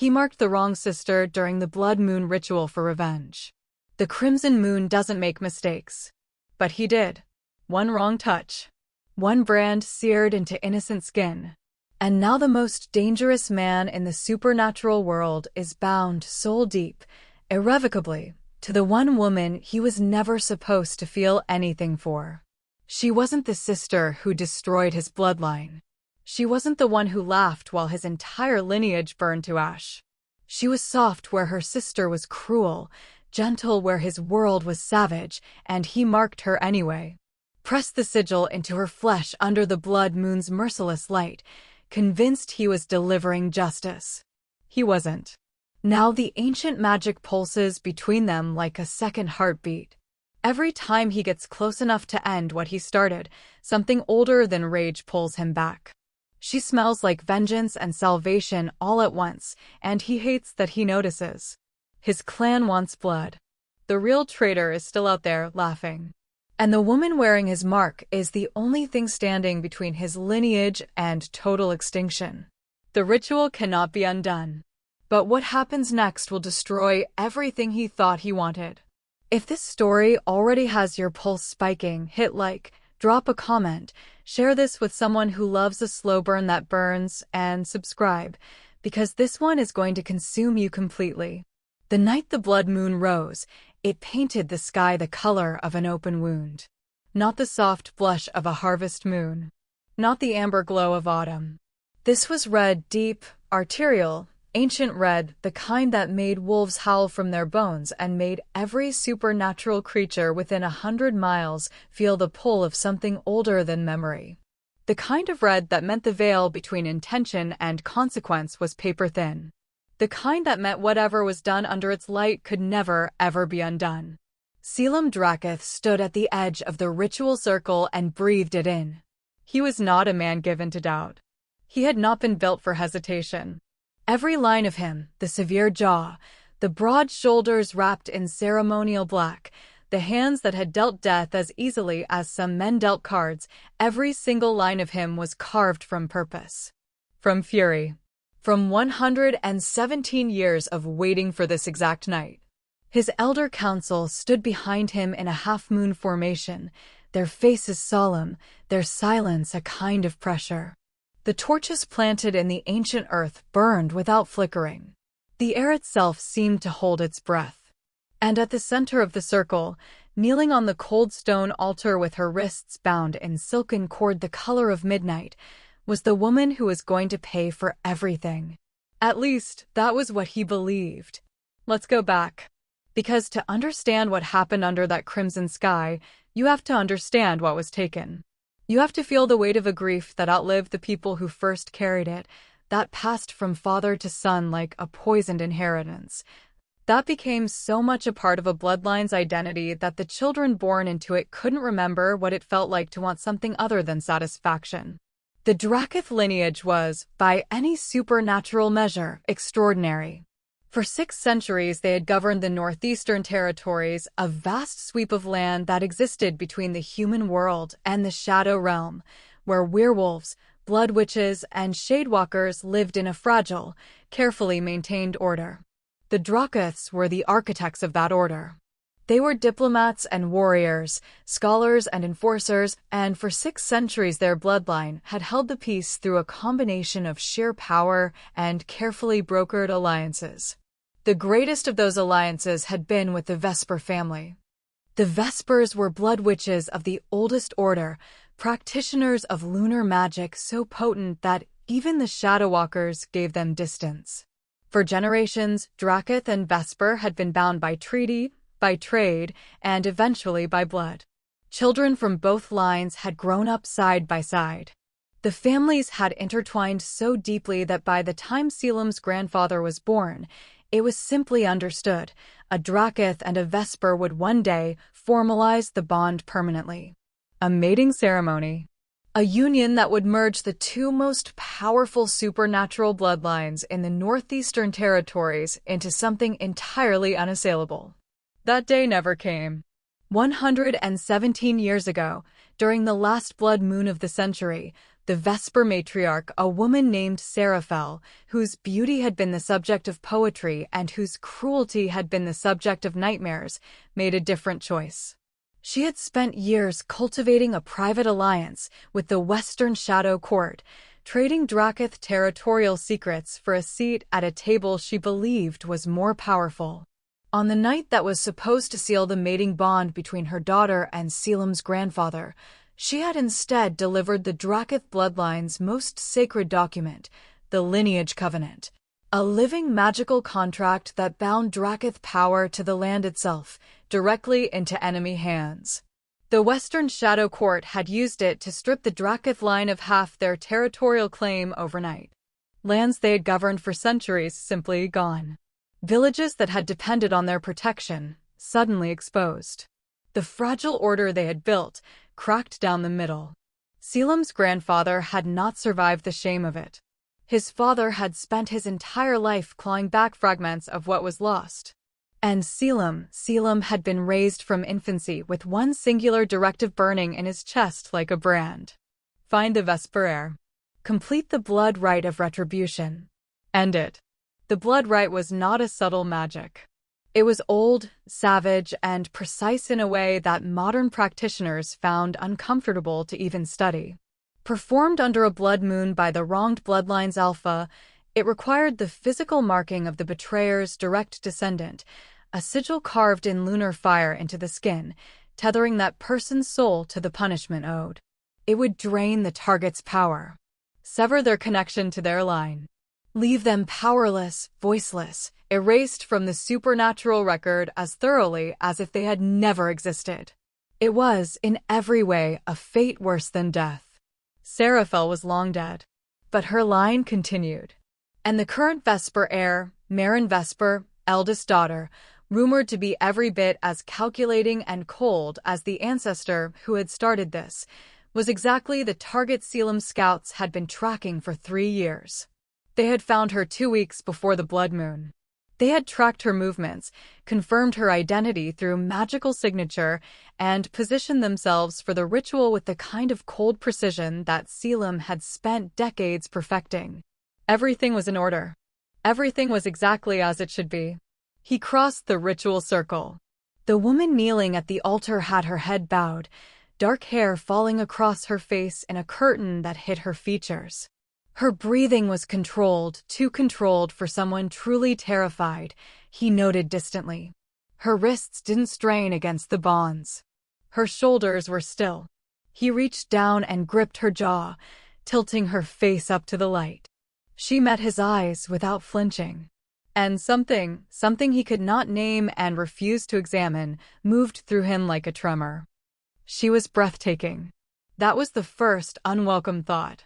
He marked the wrong sister during the blood moon ritual for revenge. The crimson moon doesn't make mistakes. But he did. One wrong touch. One brand seared into innocent skin. And now the most dangerous man in the supernatural world is bound soul deep, irrevocably, to the one woman he was never supposed to feel anything for. She wasn't the sister who destroyed his bloodline. She wasn't the one who laughed while his entire lineage burned to ash. She was soft where her sister was cruel, gentle where his world was savage, and he marked her anyway. Pressed the sigil into her flesh under the blood moon's merciless light, convinced he was delivering justice. He wasn't. Now the ancient magic pulses between them like a second heartbeat. Every time he gets close enough to end what he started, something older than rage pulls him back. She smells like vengeance and salvation all at once, and he hates that he notices. His clan wants blood. The real traitor is still out there, laughing. And the woman wearing his mark is the only thing standing between his lineage and total extinction. The ritual cannot be undone. But what happens next will destroy everything he thought he wanted. If this story already has your pulse spiking, hit like, drop a comment, share this with someone who loves a slow burn that burns, and subscribe, because this one is going to consume you completely. The night the blood moon rose, it painted the sky the color of an open wound. Not the soft blush of a harvest moon. Not the amber glow of autumn. This was red, deep, arterial, ancient red, the kind that made wolves howl from their bones and made every supernatural creature within 100 miles feel the pull of something older than memory. The kind of red that meant the veil between intention and consequence was paper thin. The kind that meant whatever was done under its light could never, ever be undone. Caelum Drakath stood at the edge of the ritual circle and breathed it in. He was not a man given to doubt. He had not been built for hesitation. Every line of him, the severe jaw, the broad shoulders wrapped in ceremonial black, the hands that had dealt death as easily as some men dealt cards, every single line of him was carved from purpose. From fury. From 117 years of waiting for this exact night. His elder council stood behind him in a half-moon formation, their faces solemn, their silence a kind of pressure. The torches planted in the ancient earth burned without flickering. The air itself seemed to hold its breath. And at the center of the circle, kneeling on the cold stone altar with her wrists bound in silken cord the color of midnight, was the woman who was going to pay for everything. At least, that was what he believed. Let's go back. Because to understand what happened under that crimson sky, you have to understand what was taken. You have to feel the weight of a grief that outlived the people who first carried it, that passed from father to son like a poisoned inheritance. That became so much a part of a bloodline's identity that the children born into it couldn't remember what it felt like to want something other than satisfaction. The Drakath lineage was, by any supernatural measure, extraordinary. For 6 centuries they had governed the northeastern territories, a vast sweep of land that existed between the human world and the shadow realm, where werewolves, blood witches, and shadewalkers lived in a fragile, carefully maintained order. The Drakaths were the architects of that order. They were diplomats and warriors, scholars and enforcers, and for 6 centuries their bloodline had held the peace through a combination of sheer power and carefully brokered alliances. The greatest of those alliances had been with the Vesper family. The Vespers were blood witches of the oldest order, practitioners of lunar magic so potent that even the Shadowwalkers gave them distance. For generations, Drakath and Vesper had been bound by treaty, by trade, and eventually by blood. Children from both lines had grown up side by side. The families had intertwined so deeply that by the time Caelum's grandfather was born, it was simply understood a Drakath and a Vesper would one day formalize the bond permanently. A mating ceremony. A union that would merge the 2 most powerful supernatural bloodlines in the northeastern territories into something entirely unassailable. That day never came. 117 years ago, during the last blood moon of the century, the Vesper matriarch, a woman named Seraphel, whose beauty had been the subject of poetry and whose cruelty had been the subject of nightmares, made a different choice. She had spent years cultivating a private alliance with the Western Shadow Court, trading Drakath territorial secrets for a seat at a table she believed was more powerful. On the night that was supposed to seal the mating bond between her daughter and Caelum's grandfather, she had instead delivered the Drakath bloodline's most sacred document, the lineage covenant, a living magical contract that bound Drakath power to the land itself, directly into enemy hands. The Western Shadow Court had used it to strip the Drakath line of half their territorial claim overnight. Lands they had governed for centuries simply gone. Villages that had depended on their protection, suddenly exposed. The fragile order they had built, cracked down the middle. Caelum's grandfather had not survived the shame of it. His father had spent his entire life clawing back fragments of what was lost. And Caelum had been raised from infancy with one singular directive burning in his chest like a brand. Find the Vesper heir. Complete the blood rite of retribution. End it. The blood rite was not a subtle magic. It was old, savage, and precise in a way that modern practitioners found uncomfortable to even study. Performed under a blood moon by the wronged bloodline's alpha, it required the physical marking of the betrayer's direct descendant, a sigil carved in lunar fire into the skin, tethering that person's soul to the punishment owed. It would drain the target's power, sever their connection to their line, leave them powerless, voiceless, erased from the supernatural record as thoroughly as if they had never existed. It was, in every way, a fate worse than death. Seraphel was long dead, but her line continued. And the current Vesper heir, Lyra Vesper, eldest daughter, rumored to be every bit as calculating and cold as the ancestor who had started this, was exactly the target Caelum scouts had been tracking for 3 years. They had found her 2 weeks before the blood moon. They had tracked her movements, confirmed her identity through magical signature, and positioned themselves for the ritual with the kind of cold precision that Caelum had spent decades perfecting. Everything was in order. Everything was exactly as it should be. He crossed the ritual circle. The woman kneeling at the altar had her head bowed, dark hair falling across her face in a curtain that hid her features. Her breathing was controlled, too controlled for someone truly terrified, he noted distantly. Her wrists didn't strain against the bonds. Her shoulders were still. He reached down and gripped her jaw, tilting her face up to the light. She met his eyes without flinching. And something he could not name and refused to examine, moved through him like a tremor. She was breathtaking. That was the first unwelcome thought.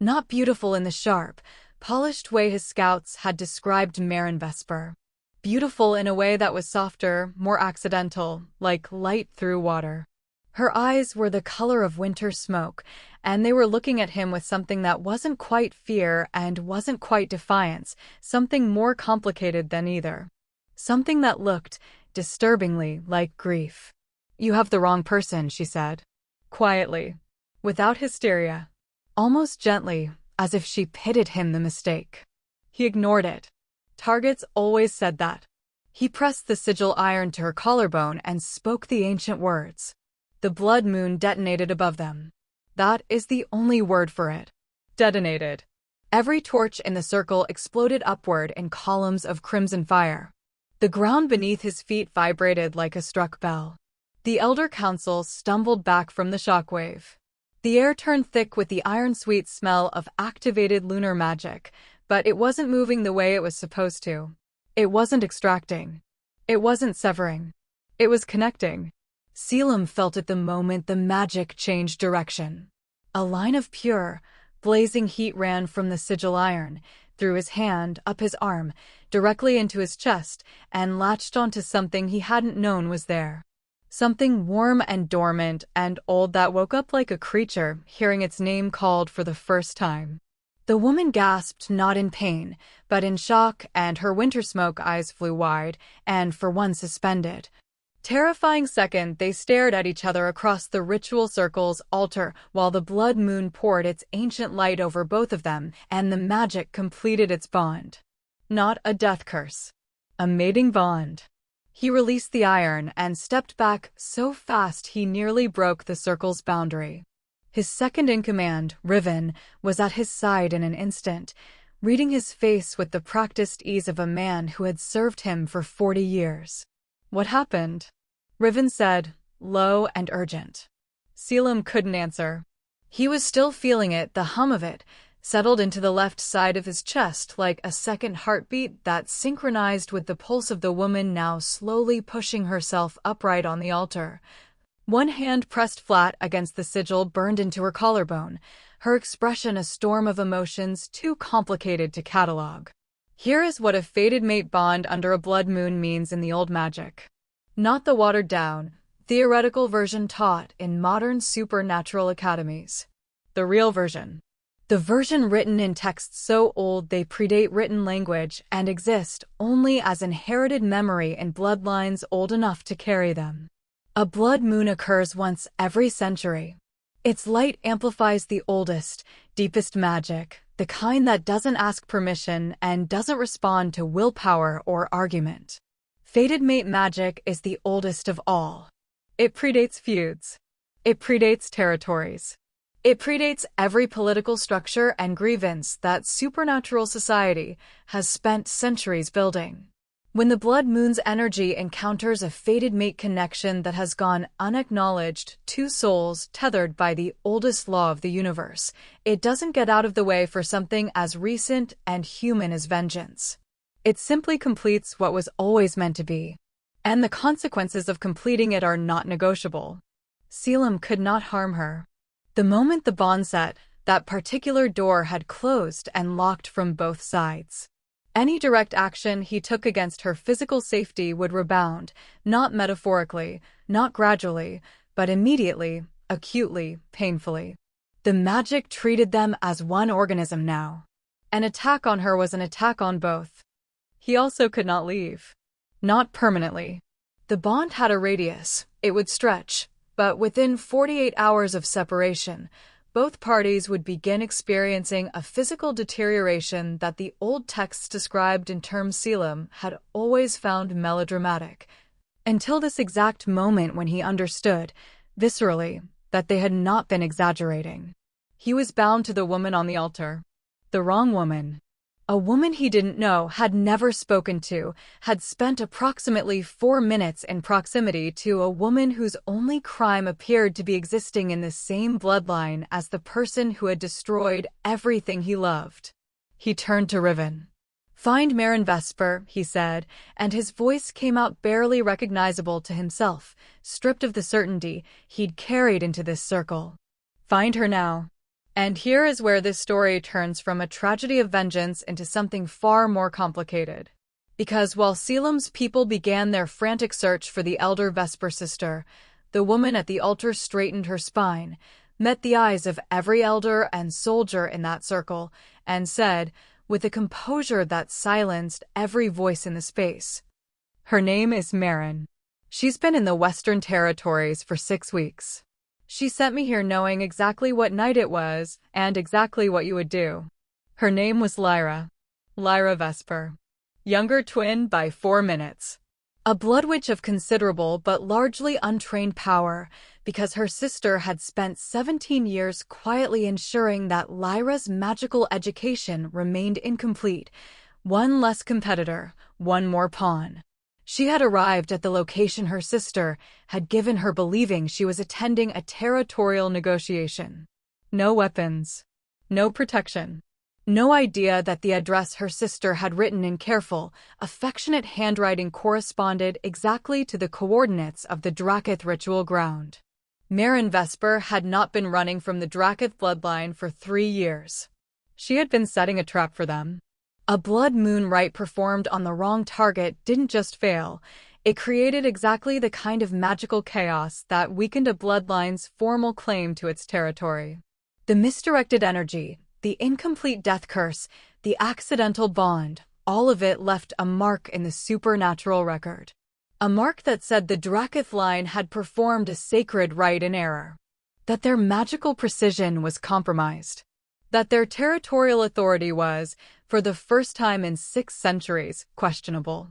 Not beautiful in the sharp, polished way his scouts had described Lyra Vesper. Beautiful in a way that was softer, more accidental, like light through water. Her eyes were the color of winter smoke, and they were looking at him with something that wasn't quite fear and wasn't quite defiance, something more complicated than either. Something that looked, disturbingly, like grief. "You have the wrong person," she said. Quietly. Without hysteria. Almost gently, as if she pitied him the mistake. He ignored it. Targets always said that. He pressed the sigil iron to her collarbone and spoke the ancient words. The blood moon detonated above them. That is the only word for it. Detonated. Every torch in the circle exploded upward in columns of crimson fire. The ground beneath his feet vibrated like a struck bell. The Elder Council stumbled back from the shockwave. The air turned thick with the iron-sweet smell of activated lunar magic, but it wasn't moving the way it was supposed to. It wasn't extracting. It wasn't severing. It was connecting. Caelum felt it the moment the magic changed direction. A line of pure, blazing heat ran from the sigil iron, through his hand, up his arm, directly into his chest, and latched onto something he hadn't known was there. Something warm and dormant and old that woke up like a creature, hearing its name called for the first time. The woman gasped, not in pain, but in shock, and her winter smoke eyes flew wide, and for one suspended. Terrifying second, they stared at each other across the ritual circle's altar while the blood moon poured its ancient light over both of them, and the magic completed its bond. Not a death curse. A mating bond. He released the iron and stepped back so fast he nearly broke the circle's boundary. His second-in-command, Riven, was at his side in an instant, reading his face with the practiced ease of a man who had served him for 40 years. "What happened?" Riven said, low and urgent. Caelum couldn't answer. He was still feeling it, the hum of it, settled into the left side of his chest like a second heartbeat that synchronized with the pulse of the woman now slowly pushing herself upright on the altar. One hand pressed flat against the sigil burned into her collarbone, her expression a storm of emotions too complicated to catalog. Here is what a fated mate bond under a blood moon means in the old magic. Not the watered-down, theoretical version taught in modern supernatural academies. The real version. The version written in texts so old they predate written language and exist only as inherited memory in bloodlines old enough to carry them. A blood moon occurs once every century. Its light amplifies the oldest, deepest magic, the kind that doesn't ask permission and doesn't respond to willpower or argument. Fated mate magic is the oldest of all. It predates feuds. It predates territories. It predates every political structure and grievance that supernatural society has spent centuries building. When the blood moon's energy encounters a fated mate connection that has gone unacknowledged, two souls tethered by the oldest law of the universe, it doesn't get out of the way for something as recent and human as vengeance. It simply completes what was always meant to be. And the consequences of completing it are not negotiable. Caelum could not harm her. The moment the bond set, that particular door had closed and locked from both sides. Any direct action he took against her physical safety would rebound, not metaphorically, not gradually, but immediately, acutely, painfully. The magic treated them as one organism now. An attack on her was an attack on both. He also could not leave. Not permanently. The bond had a radius, it would stretch, but within 48 hours of separation, both parties would begin experiencing a physical deterioration that the old texts described in terms Caelum had always found melodramatic, until this exact moment when he understood, viscerally, that they had not been exaggerating. He was bound to the woman on the altar. The wrong woman. A woman he didn't know, had never spoken to, had spent approximately 4 minutes in proximity to a woman whose only crime appeared to be existing in the same bloodline as the person who had destroyed everything he loved. He turned to Riven. "Find Lyra Vesper," he said, and his voice came out barely recognizable to himself, stripped of the certainty he'd carried into this circle. "Find her now." And here is where this story turns from a tragedy of vengeance into something far more complicated. Because while Caelum's people began their frantic search for the elder Vesper sister, the woman at the altar straightened her spine, met the eyes of every elder and soldier in that circle, and said, with a composure that silenced every voice in the space, "Her name is Merrin. She's been in the Western Territories for 6 weeks. She sent me here knowing exactly what night it was and exactly what you would do. Her name was Lyra. Lyra Vesper. Younger twin by 4 minutes. A blood witch of considerable but largely untrained power, because her sister had spent 17 years quietly ensuring that Lyra's magical education remained incomplete. One less competitor, one more pawn. She had arrived at the location her sister had given her, believing she was attending a territorial negotiation. No weapons. No protection. No idea that the address her sister had written in careful, affectionate handwriting corresponded exactly to the coordinates of the Drakath ritual ground. Lyra Vesper had not been running from the Drakath bloodline for 3 years. She had been setting a trap for them. A blood moon rite performed on the wrong target didn't just fail, it created exactly the kind of magical chaos that weakened a bloodline's formal claim to its territory. The misdirected energy, the incomplete death curse, the accidental bond, all of it left a mark in the supernatural record. A mark that said the Drakath line had performed a sacred rite in error. That their magical precision was compromised. That their territorial authority was, for the first time in 6 centuries, questionable.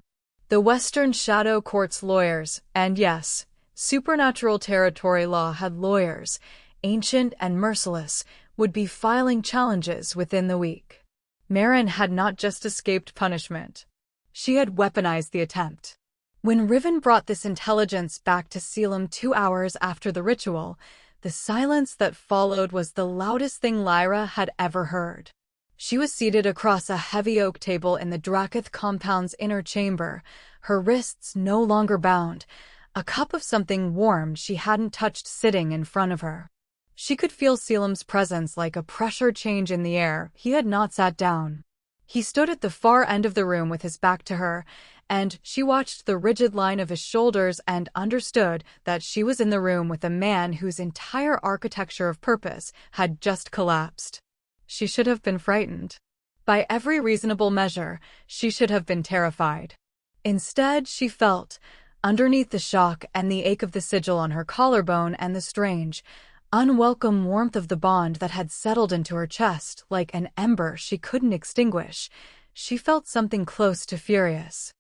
The Western Shadow Court's lawyers, and yes, supernatural territory law had lawyers, ancient and merciless, would be filing challenges within the week. Merrin had not just escaped punishment. She had weaponized the attempt. When Riven brought this intelligence back to Caelum 2 hours after the ritual, the silence that followed was the loudest thing Lyra had ever heard. She was seated across a heavy oak table in the Drakath compound's inner chamber, her wrists no longer bound, a cup of something warm she hadn't touched sitting in front of her. She could feel Caelum's presence like a pressure change in the air. He had not sat down. He stood at the far end of the room with his back to her, and she watched the rigid line of his shoulders and understood that she was in the room with a man whose entire architecture of purpose had just collapsed. She should have been frightened. By every reasonable measure, she should have been terrified. Instead, she felt, underneath the shock and the ache of the sigil on her collarbone and the strange, unwelcome warmth of the bond that had settled into her chest like an ember she couldn't extinguish, she felt something close to furious.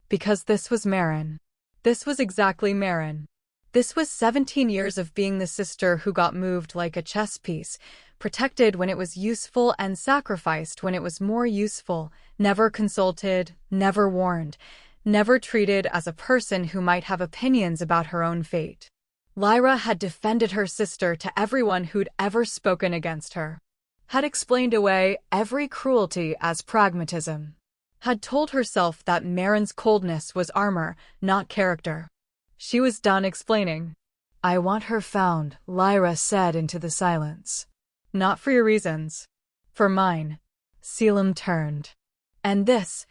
Because this was Merrin. This was exactly Merrin. This was 17 years of being the sister who got moved like a chess piece, protected when it was useful and sacrificed when it was more useful, never consulted, never warned, never treated as a person who might have opinions about her own fate. Lyra had defended her sister to everyone who'd ever spoken against her. Had explained away every cruelty as pragmatism. Had told herself that Merrin's coldness was armor, not character. She was done explaining. "I want her found," Lyra said into the silence. "Not for your reasons. For mine." Caelum turned. And this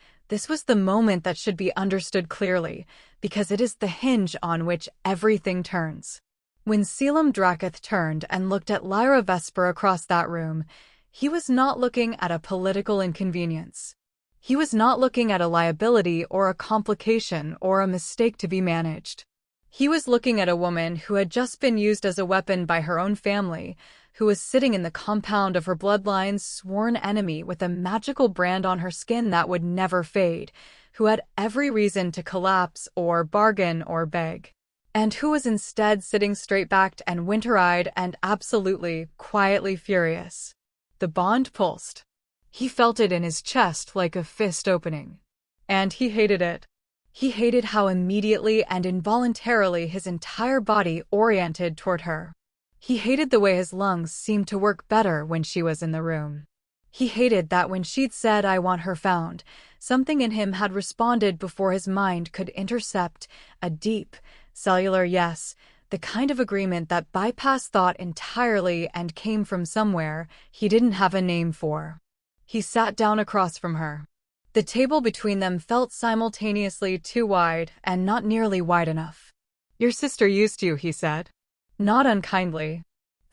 was the moment that should be understood clearly, because it is the hinge on which everything turns. When Caelum Drakath turned and looked at Lyra Vesper across that room, he was not looking at a political inconvenience. He was not looking at a liability or a complication or a mistake to be managed. He was looking at a woman who had just been used as a weapon by her own family, who was sitting in the compound of her bloodline's sworn enemy with a magical brand on her skin that would never fade, who had every reason to collapse or bargain or beg, and who was instead sitting straight-backed and winter-eyed and absolutely, quietly furious. The bond pulsed. He felt it in his chest like a fist opening. And he hated it. He hated how immediately and involuntarily his entire body oriented toward her. He hated the way his lungs seemed to work better when she was in the room. He hated that when she'd said, "I want her found," something in him had responded before his mind could intercept a deep, cellular yes, the kind of agreement that bypassed thought entirely and came from somewhere he didn't have a name for. He sat down across from her. The table between them felt simultaneously too wide and not nearly wide enough. "Your sister used you," he said. Not unkindly.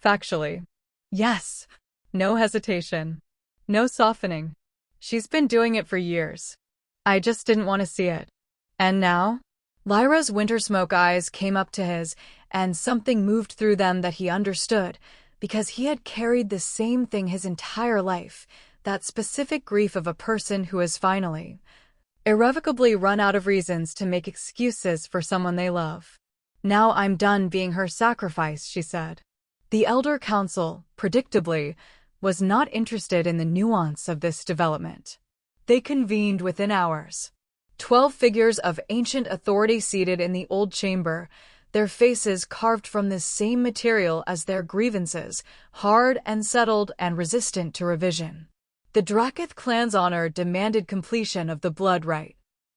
Factually. Yes. No hesitation. No softening. She's been doing it for years. I just didn't want to see it. And now? Lyra's winter smoke eyes came up to his, and something moved through them that he understood, because he had carried the same thing his entire life, that specific grief of a person who has finally, irrevocably run out of reasons to make excuses for someone they love. "Now I'm done being her sacrifice," she said. The Elder Council, predictably, was not interested in the nuance of this development. They convened within hours. 12 figures of ancient authority seated in the old chamber, their faces carved from the same material as their grievances, hard and settled and resistant to revision. The Drakath clan's honor demanded completion of the blood rite.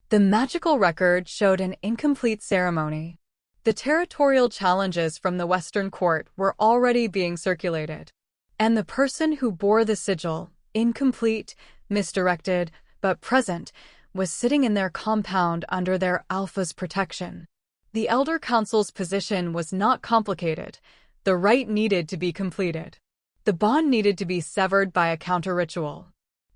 The magical record showed an incomplete ceremony. The territorial challenges from the Western Court were already being circulated. And the person who bore the sigil, incomplete, misdirected, but present, was sitting in their compound under their alpha's protection. The Elder Council's position was not complicated. The rite needed to be completed. The bond needed to be severed by a counter-ritual.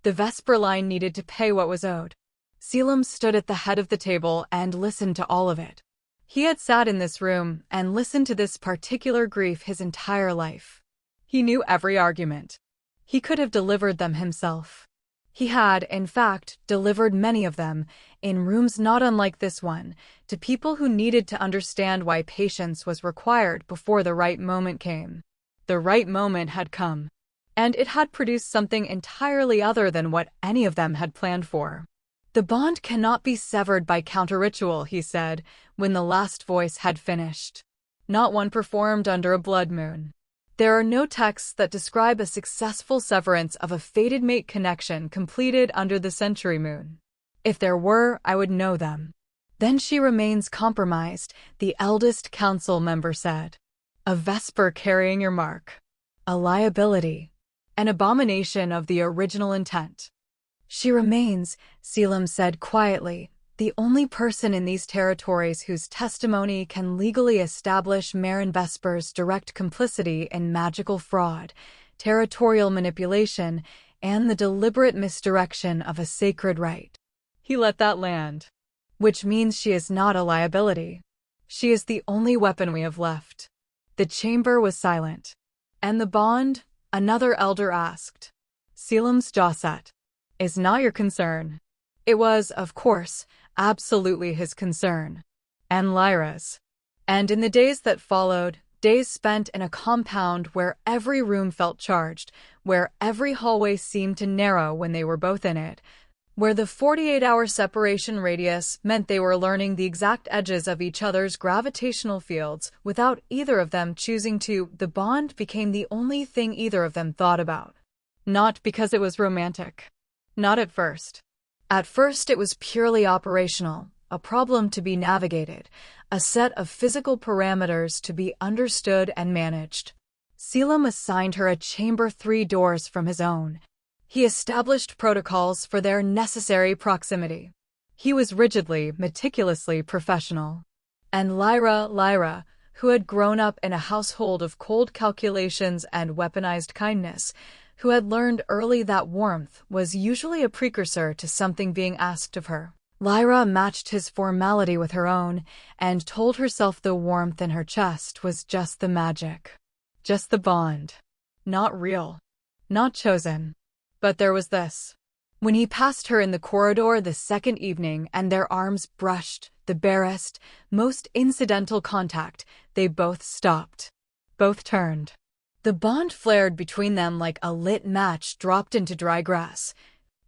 The Vesper line needed to pay what was owed. Caelum stood at the head of the table and listened to all of it. He had sat in this room and listened to this particular grief his entire life. He knew every argument. He could have delivered them himself. He had, in fact, delivered many of them, in rooms not unlike this one, to people who needed to understand why patience was required before the right moment came. The right moment had come, and it had produced something entirely other than what any of them had planned for. "The bond cannot be severed by counter-ritual," he said, when the last voice had finished. "Not one performed under a blood moon. There are no texts that describe a successful severance of a fated mate connection completed under the century moon. If there were, I would know them." "Then she remains compromised," the eldest council member said. "A Vesper carrying your mark. A liability. An abomination of the original intent." "She remains," Caelum said quietly, "the only person in these territories whose testimony can legally establish Lyra Vesper's direct complicity in magical fraud, territorial manipulation, and the deliberate misdirection of a sacred rite." He let that land. "Which means she is not a liability. She is the only weapon we have left." The chamber was silent. "And the bond?" another elder asked. Caelum's jaw set. "Is not your concern." It was, of course, absolutely his concern. And Lyra's. And in the days that followed, days spent in a compound where every room felt charged, where every hallway seemed to narrow when they were both in it, where the 48-hour separation radius meant they were learning the exact edges of each other's gravitational fields without either of them choosing to, the bond became the only thing either of them thought about. Not because it was romantic. Not at first. At first it was purely operational, a problem to be navigated, a set of physical parameters to be understood and managed. Caelum assigned her a chamber 3 doors from his own. He established protocols for their necessary proximity. He was rigidly, meticulously professional. And Lyra, who had grown up in a household of cold calculations and weaponized kindness, who had learned early that warmth was usually a precursor to something being asked of her. Lyra matched his formality with her own and told herself the warmth in her chest was just the magic. Just the bond. Not real. Not chosen. But there was this. When he passed her in the corridor the second evening and their arms brushed, the barest, most incidental contact, they both stopped. Both turned. The bond flared between them like a lit match dropped into dry grass.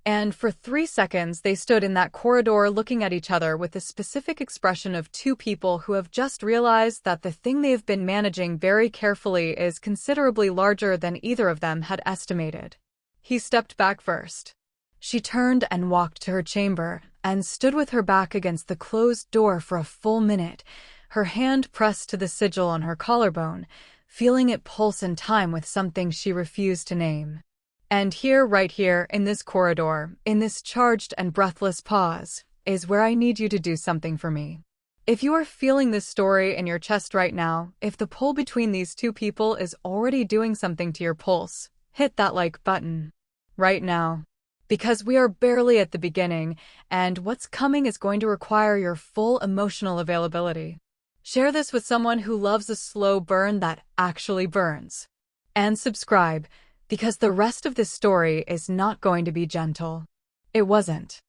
And for 3 seconds they stood in that corridor looking at each other with the specific expression of two people who have just realized that the thing they've been managing very carefully is considerably larger than either of them had estimated. He stepped back first. She turned and walked to her chamber and stood with her back against the closed door for a full minute, her hand pressed to the sigil on her collarbone, feeling it pulse in time with something she refused to name. "And here, right here, in this corridor, in this charged and breathless pause, is where I need you to do something for me. If you are feeling this story in your chest right now, if the pull between these two people is already doing something to your pulse, hit that like button. Right now. Because we are barely at the beginning, and what's coming is going to require your full emotional availability. Share this with someone who loves a slow burn that actually burns. And subscribe, because the rest of this story is not going to be gentle." It wasn't.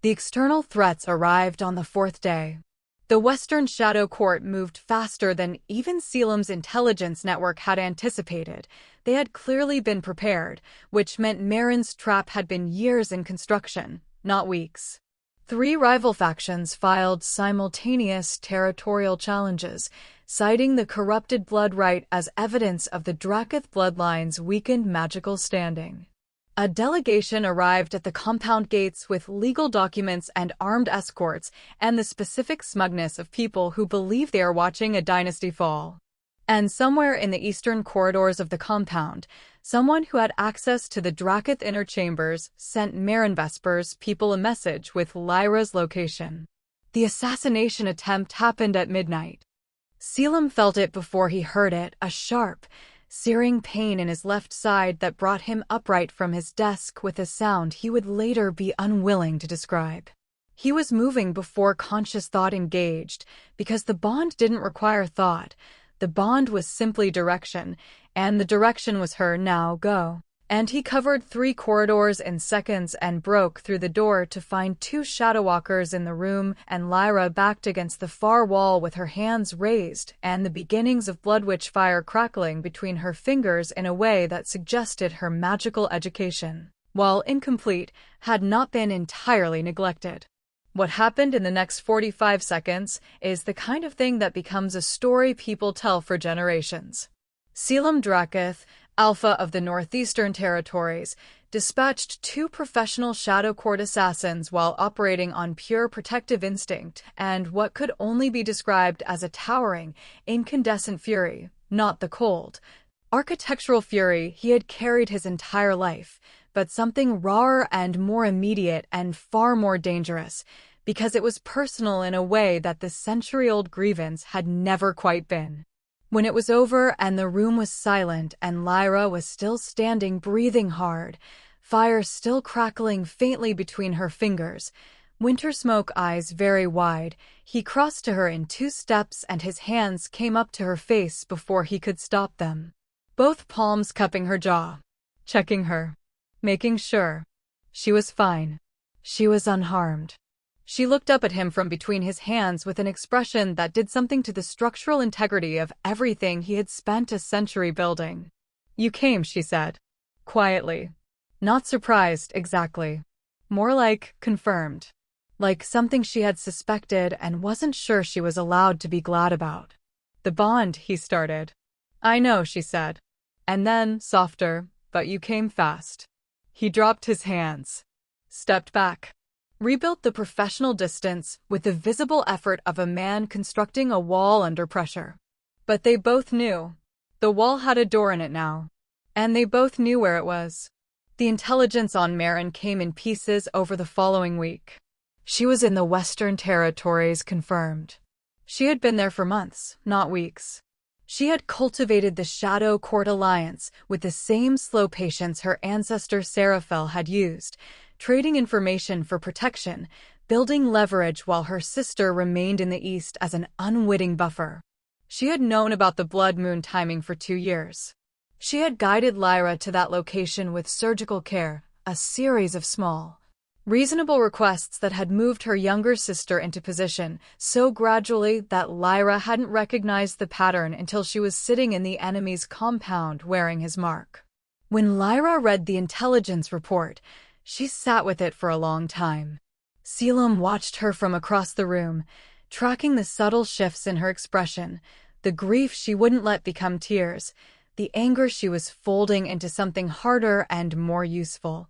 The external threats arrived on the 4th day. The Western Shadow Court moved faster than even Caelum's intelligence network had anticipated. They had clearly been prepared, which meant Marin's trap had been years in construction, not weeks. 3 rival factions filed simultaneous territorial challenges, citing the corrupted blood rite as evidence of the Drakath bloodline's weakened magical standing. A delegation arrived at the compound gates with legal documents and armed escorts and the specific smugness of people who believe they are watching a dynasty fall. And somewhere in the eastern corridors of the compound, someone who had access to the Drakath inner chambers sent Lyra Vesper's people a message with Lyra's location. The assassination attempt happened at midnight. Caelum felt it before he heard it, a sharp, searing pain in his left side that brought him upright from his desk with a sound he would later be unwilling to describe. He was moving before conscious thought engaged, because the bond didn't require thought. The bond was simply direction, and the direction was her now go. And he covered 3 corridors in seconds and broke through the door to find 2 shadowwalkers in the room and Lyra backed against the far wall with her hands raised and the beginnings of blood witch fire crackling between her fingers in a way that suggested her magical education, while incomplete, had not been entirely neglected. What happened in the next 45 seconds is the kind of thing that becomes a story people tell for generations. Caelum Drakath, Alpha of the Northeastern Territories, dispatched 2 professional Shadow Court assassins while operating on pure protective instinct and what could only be described as a towering, incandescent fury, not the cold, architectural fury he had carried his entire life, but something rawer and more immediate and far more dangerous, because it was personal in a way that the century-old grievance had never quite been. When it was over and the room was silent and Lyra was still standing breathing hard, fire still crackling faintly between her fingers, winter smoke eyes very wide, he crossed to her in 2 steps and his hands came up to her face before he could stop them. Both palms cupping her jaw, checking her, making sure. She was fine. She was unharmed. She looked up at him from between his hands with an expression that did something to the structural integrity of everything he had spent a century building. "You came," she said, quietly. Not surprised, exactly. More like confirmed. Like something she had suspected and wasn't sure she was allowed to be glad about. "The bond," he started. "I know," she said. And then, softer, "But you came fast." He dropped his hands, stepped back, rebuilt the professional distance with the visible effort of a man constructing a wall under pressure. But they both knew. The wall had a door in it now. And they both knew where it was. The intelligence on Marin came in pieces over the following week. She was in the Western Territories, confirmed. She had been there for months, not weeks. She had cultivated the Shadow Court alliance with the same slow patience her ancestor Seraphel had used, trading information for protection, building leverage while her sister remained in the East as an unwitting buffer. She had known about the blood moon timing for 2 years. She had guided Lyra to that location with surgical care, a series of small, reasonable requests that had moved her younger sister into position so gradually that Lyra hadn't recognized the pattern until she was sitting in the enemy's compound wearing his mark. When Lyra read the intelligence report, she sat with it for a long time. Caelum watched her from across the room, tracking the subtle shifts in her expression, the grief she wouldn't let become tears, the anger she was folding into something harder and more useful.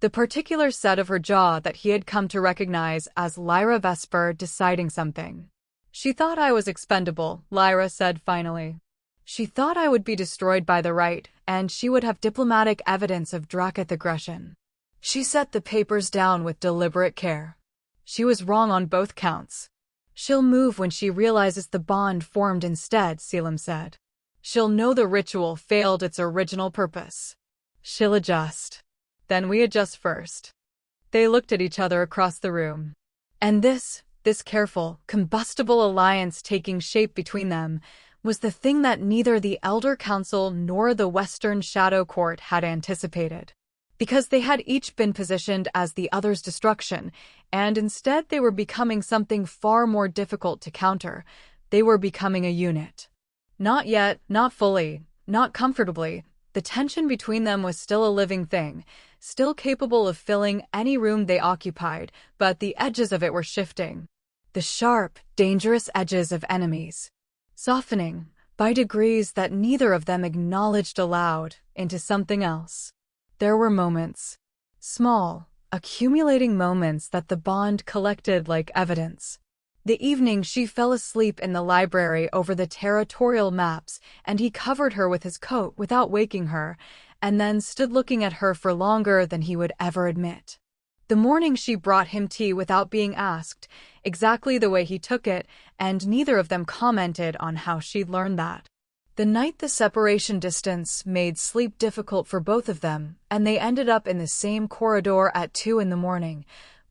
The particular set of her jaw that he had come to recognize as Lyra Vesper deciding something. "She thought I was expendable," Lyra said finally. "She thought I would be destroyed by the right, and she would have diplomatic evidence of Drakath aggression." She set the papers down with deliberate care. She was wrong on both counts. "She'll move when she realizes the bond formed instead," Caelum said. "She'll know the ritual failed its original purpose. She'll adjust. Then we adjust first." They looked at each other across the room. And this careful, combustible alliance taking shape between them was the thing that neither the Elder Council nor the Western Shadow Court had anticipated. Because they had each been positioned as the other's destruction, and instead they were becoming something far more difficult to counter. They were becoming a unit. Not yet, not fully, not comfortably. The tension between them was still a living thing, still capable of filling any room they occupied, but the edges of it were shifting. The sharp, dangerous edges of enemies. Softening, by degrees that neither of them acknowledged aloud, into something else. There were moments, small, accumulating moments that the bond collected like evidence. The evening she fell asleep in the library over the territorial maps, and he covered her with his coat without waking her, and then stood looking at her for longer than he would ever admit. The morning she brought him tea without being asked, exactly the way he took it, and neither of them commented on how she'd learned that. The night the separation distance made sleep difficult for both of them, and they ended up in the same corridor at 2 in the morning,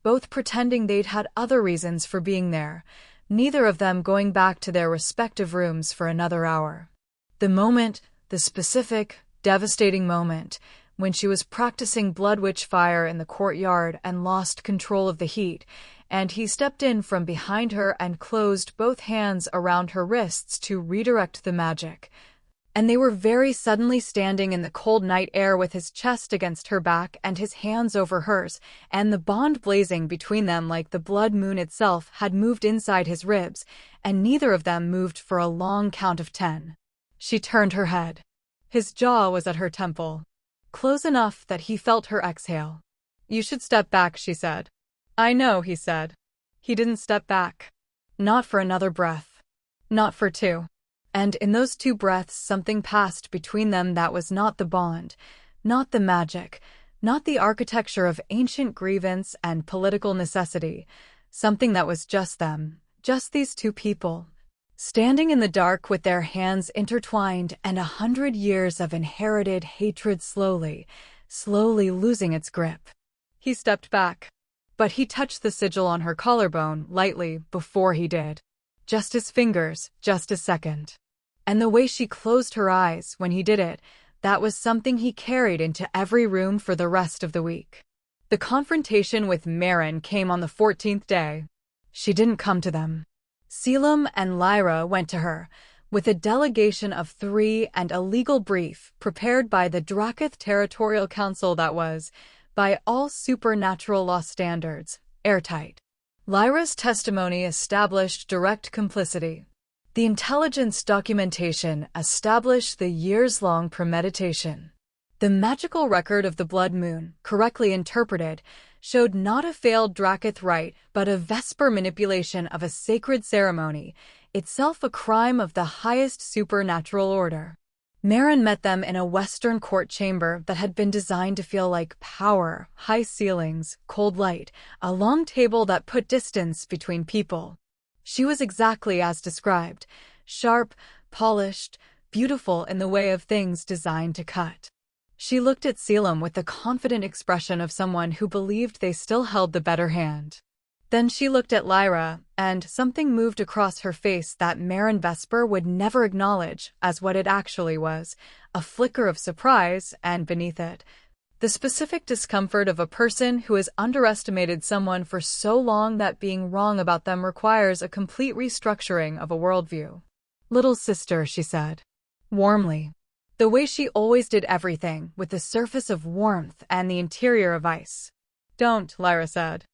both pretending they'd had other reasons for being there, neither of them going back to their respective rooms for another hour. The moment, the specific, devastating moment, when she was practicing Blood Witch fire in the courtyard and lost control of the heat, and he stepped in from behind her and closed both hands around her wrists to redirect the magic. And they were very suddenly standing in the cold night air with his chest against her back and his hands over hers, and the bond blazing between them like the blood moon itself had moved inside his ribs, and neither of them moved for a long count of 10. She turned her head. His jaw was at her temple, close enough that he felt her exhale. "You should step back," she said. "I know," he said. He didn't step back. Not for another breath. Not for 2. And in those 2 breaths something passed between them that was not the bond, not the magic, not the architecture of ancient grievance and political necessity, something that was just them, just these 2 people, standing in the dark with their hands intertwined and 100 years of inherited hatred slowly losing its grip. He stepped back, but he touched the sigil on her collarbone lightly before he did. Just his fingers, just a second. And the way she closed her eyes when he did it, that was something he carried into every room for the rest of the week. The confrontation with Maren came on the 14th day. She didn't come to them. Caelum and Lyra went to her, with a delegation of 3 and a legal brief prepared by the Drakath Territorial Council that was, by all supernatural law standards, airtight. Lyra's testimony established direct complicity. The intelligence documentation established the years-long premeditation. The magical record of the blood moon, correctly interpreted, showed not a failed Drakath rite but a Vesper manipulation of a sacred ceremony, itself a crime of the highest supernatural order. Maren met them in a western court chamber that had been designed to feel like power, high ceilings, cold light, a long table that put distance between people. She was exactly as described, sharp, polished, beautiful in the way of things designed to cut. She looked at Caelum with the confident expression of someone who believed they still held the better hand. Then she looked at Lyra, and something moved across her face that Lyra Vesper would never acknowledge as what it actually was, a flicker of surprise, and beneath it, the specific discomfort of a person who has underestimated someone for so long that being wrong about them requires a complete restructuring of a worldview. "Little sister," she said, warmly, the way she always did everything, with the surface of warmth and the interior of ice. "Don't," Lyra said.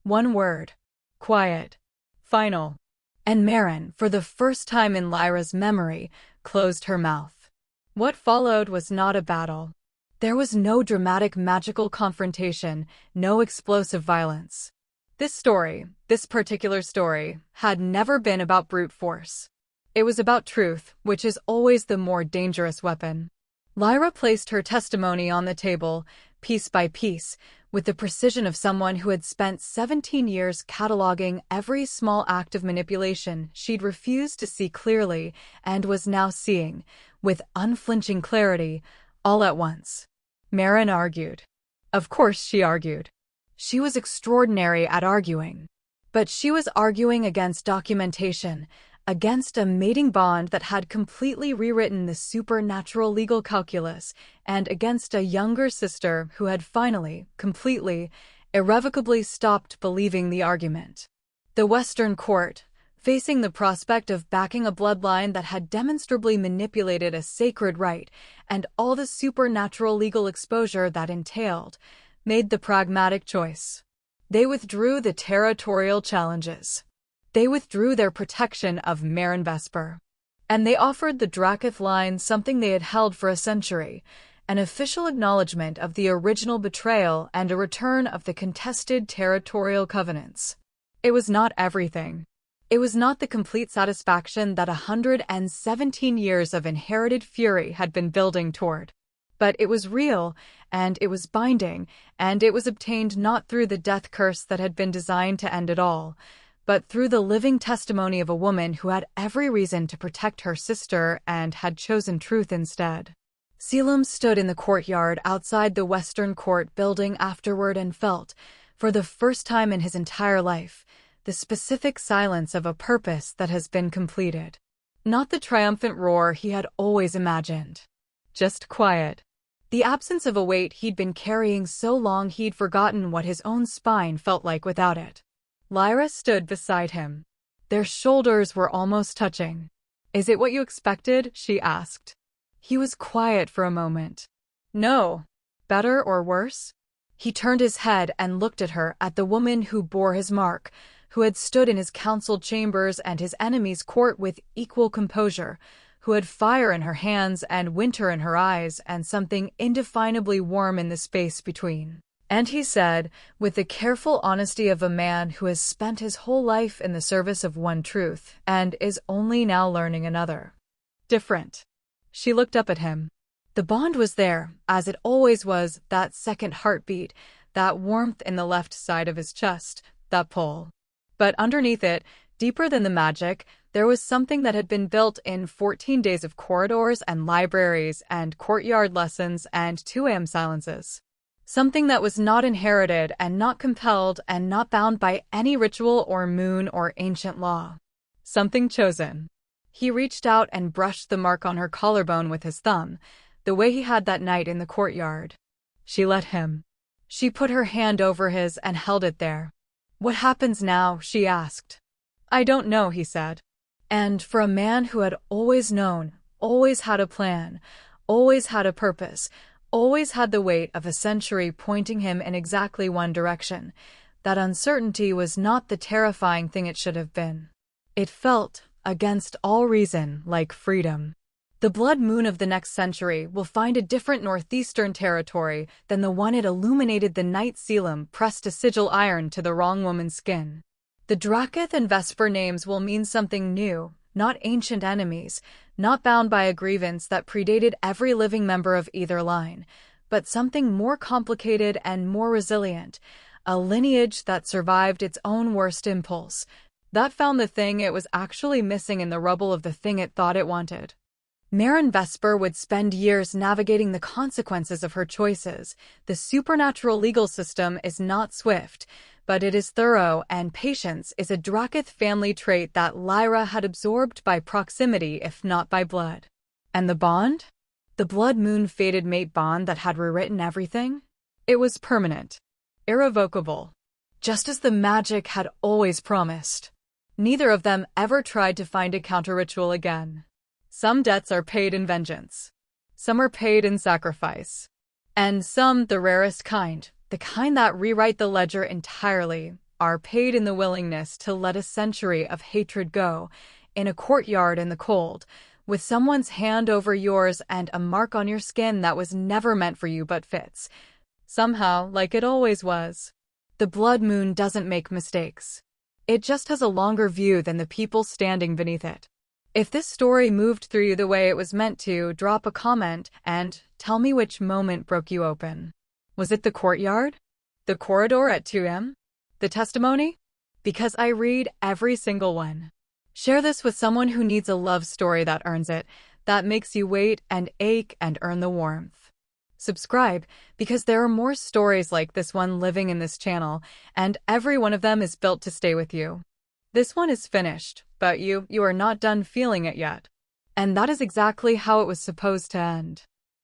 One word. Quiet. Final. And Maren, for the first time in Lyra's memory, closed her mouth. What followed was not a battle. There was no dramatic magical confrontation, no explosive violence. This particular story, had never been about brute force. It was about truth, which is always the more dangerous weapon. Lyra placed her testimony on the table, piece by piece, with the precision of someone who had spent 17 years cataloging every small act of manipulation she'd refused to see clearly and was now seeing, with unflinching clarity, all at once. Maren argued. Of course she argued. She was extraordinary at arguing. But she was arguing against documentation, against a mating bond that had completely rewritten the supernatural legal calculus, and against a younger sister who had finally, completely, irrevocably stopped believing the argument. The Western Court, facing the prospect of backing a bloodline that had demonstrably manipulated a sacred rite and all the supernatural legal exposure that entailed, made the pragmatic choice. They withdrew the territorial challenges. They withdrew their protection of Lyra Vesper. And they offered the Drakath line something they had held for a century, an official acknowledgement of the original betrayal and a return of the contested territorial covenants. It was not everything. It was not the complete satisfaction that 117 years of inherited fury had been building toward. But it was real, and it was binding, and it was obtained not through the death curse that had been designed to end it all, but through the living testimony of a woman who had every reason to protect her sister and had chosen truth instead. Caelum stood in the courtyard outside the Western Court building afterward and felt, For the first time in his entire life, the specific silence of a purpose that has been completed. Not the triumphant roar he had always imagined. Just quiet. The absence of a weight he'd been carrying so long he'd forgotten what his own spine felt like without it. Lyra stood beside him. Their shoulders were almost touching. "Is it what you expected?" she asked. He was quiet for a moment. "No. Better or worse?" He turned his head and looked at her, at the woman who bore his mark, who had stood in his council chambers and his enemy's court with equal composure, who had fire in her hands and winter in her eyes and something indefinably warm in the space between. And he said, with the careful honesty of a man who has spent his whole life in the service of one truth and is only now learning another. "Different." She looked up at him. The bond was there, as it always was, that second heartbeat, that warmth in the left side of his chest, that pull. But underneath it, deeper than the magic, there was something that had been built in 14 days of corridors and libraries and courtyard lessons and 2 a.m. silences. Something that was not inherited and not compelled and not bound by any ritual or moon or ancient law. Something chosen. He reached out and brushed the mark on her collarbone with his thumb, the way he had that night in the courtyard. She let him. She put her hand over his and held it there. "What happens now?" she asked. "I don't know," he said. And for a man who had always known, always had a plan, always had a purpose, always had the weight of a century pointing him in exactly one direction, that uncertainty was not the terrifying thing it should have been. It felt, against all reason, like freedom. The blood moon of the next century will find a different northeastern territory than the one it illuminated. The night Caelum pressed a sigil iron to the wrong woman's skin. The Drakath and Vesper names will mean something new, not ancient enemies, not bound by a grievance that predated every living member of either line, but something more complicated and more resilient, a lineage that survived its own worst impulse, that found the thing it was actually missing in the rubble of the thing it thought it wanted. Lyra Vesper would spend years navigating the consequences of her choices. The supernatural legal system is not swift, but it is thorough, and patience is a Drakath family trait that Lyra had absorbed by proximity if not by blood. And the bond? The blood moon fated mate bond that had rewritten everything? It was permanent. Irrevocable. Just as the magic had always promised. Neither of them ever tried to find a counter-ritual again. Some debts are paid in vengeance. Some are paid in sacrifice. And some, the rarest kind, the kind that rewrite the ledger entirely, are paid in the willingness to let a century of hatred go, in a courtyard in the cold, with someone's hand over yours and a mark on your skin that was never meant for you but fits. Somehow, like it always was. The blood moon doesn't make mistakes. It just has a longer view than the people standing beneath it. If this story moved through you the way it was meant to, drop a comment and tell me which moment broke you open. Was it the courtyard? The corridor at 2 a.m.? The testimony? Because I read every single one. Share this with someone who needs a love story that earns it, that makes you wait and ache and earn the warmth. Subscribe, because there are more stories like this one living in this channel, and every one of them is built to stay with you. This one is finished, but you are not done feeling it yet. And that is exactly how it was supposed to end.